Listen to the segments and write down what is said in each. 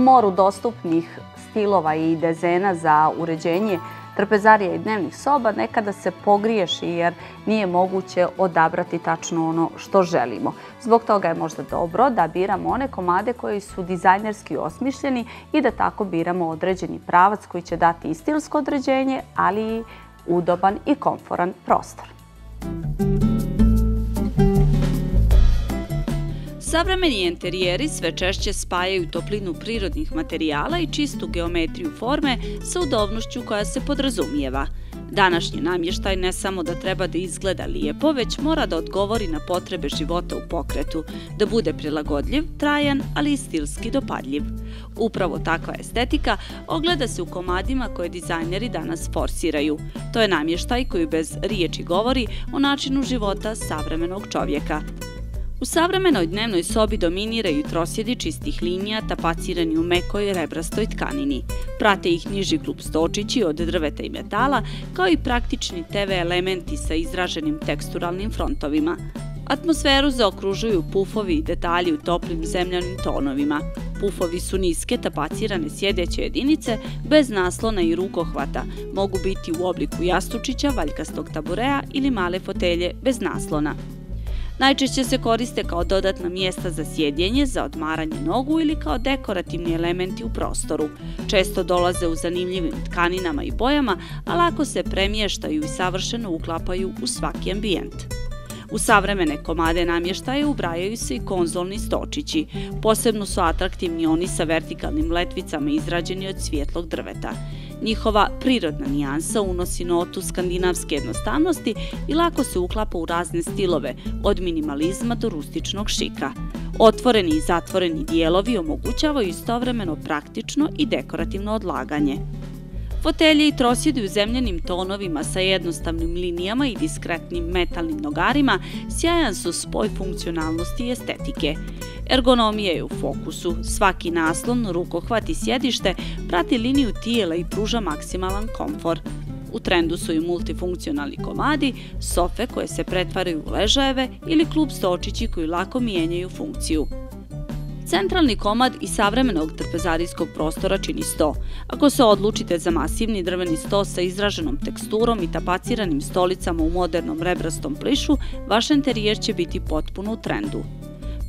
moru dostupnih stilova i dizajna za uređenje trpezarija i dnevnih soba nekada se pogriješi jer nije moguće odabrati tačno ono što želimo. Zbog toga je možda dobro da biramo one komade koji su dizajnerski osmišljeni i da tako biramo određeni pravac koji će dati i stilsko određenje, ali i udoban i komforan prostor. Savremeni enterijeri sve češće spajaju toplinu prirodnih materijala i čistu geometriju forme sa udobnošću koja se podrazumijeva. Današnji namještaj ne samo da treba da izgleda lijepo, već mora da odgovori na potrebe života u pokretu, da bude prilagodljiv, trajan, ali i stilski dopadljiv. Upravo takva estetika ogleda se u komadima koje dizajneri danas forsiraju. To je namještaj koji bez riječi govori o načinu života savremenog čovjeka. U savremenoj dnevnoj sobi dominiraju trosjedi čistih linija tapacirani u mekoj rebrastoj tkanini. Prate ih niži klub stočići od drveta i metala, kao i praktični TV elementi sa izraženim teksturalnim frontovima. Atmosferu zaokružuju pufovi i detalji u toplim zemljanim tonovima. Pufovi su niske tapacirane sjedeće jedinice bez naslona i rukohvata. Mogu biti u obliku jastučića, valjkastog taburea ili male fotelje bez naslona. Najčešće se koriste kao dodatna mjesta za sjedjenje, za odmaranje nogu ili kao dekorativni elementi u prostoru. Često dolaze u zanimljivim tkaninama i bojama, a lako se premještaju i savršeno uklapaju u svaki ambijent. U savremene komade namještaja ubrajaju se i konzolni stočići. Posebno su atraktivni oni sa vertikalnim letvicama izrađeni od svijetlog drveta. Njihova prirodna nijansa unosi notu skandinavske jednostavnosti i lako se uklapa u razne stilove, od minimalizma do rustičnog šika. Otvoreni i zatvoreni dijelovi omogućavaju istovremeno praktično i dekorativno odlaganje. Fotelje i trosjedi u zemljanim tonovima sa jednostavnim linijama i diskretnim metalnim nogarima sjajan su spoj funkcionalnosti i estetike. Ergonomija je u fokusu, svaki naslon, rukohvat i sjedište prati liniju tijela i pruža maksimalan komfor. U trendu su i multifunkcionalni komadi, sofe koje se pretvaraju u ležajeve ili klub stočići koji lako mijenjaju funkciju. Centralni komad i savremenog trpezarijskog prostora čini sto. Ako se odlučite za masivni drveni sto sa izraženom teksturom i tapaciranim stolicama u modernom rebrastom plišu, vaš enterijer će biti potpuno u trendu.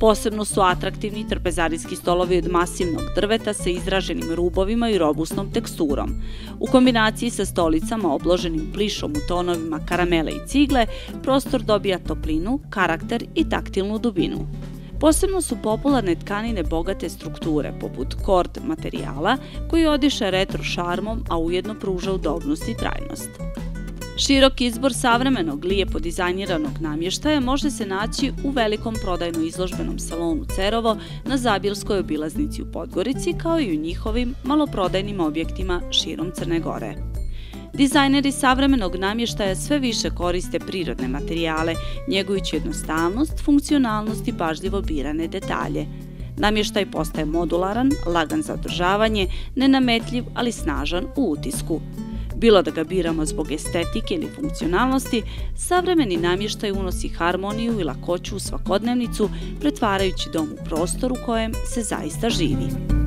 Posebno su atraktivni trpezarijski stolovi od masivnog drveta sa izraženim rubovima i robustnom teksturom. U kombinaciji sa stolicama obloženim plišom u tonovima karamele i cigle, prostor dobija toplinu, karakter i taktilnu dubinu. Posebno su popularne tkanine bogate strukture, poput kord materijala, koji odiše retro šarmom, a ujedno pruža udobnost i trajnost. Širok izbor savremenog, lijepo dizajniranog namještaja može se naći u velikom prodajno-izložbenom salonu Cerovo na Zabilskoj obilaznici u Podgorici, kao i u njihovim maloprodajnim objektima širom Crne Gore. Dizajneri savremenog namještaja sve više koriste prirodne materijale, njegujući jednostavnost, funkcionalnost i pažljivo birane detalje. Namještaj postaje modularan, lagan za održavanje, nenametljiv, ali snažan u utisku. Bilo da ga biramo zbog estetike ili funkcionalnosti, savremeni namještaj unosi harmoniju i lakoću u svakodnevnicu, pretvarajući dom u prostor u kojem se zaista živi.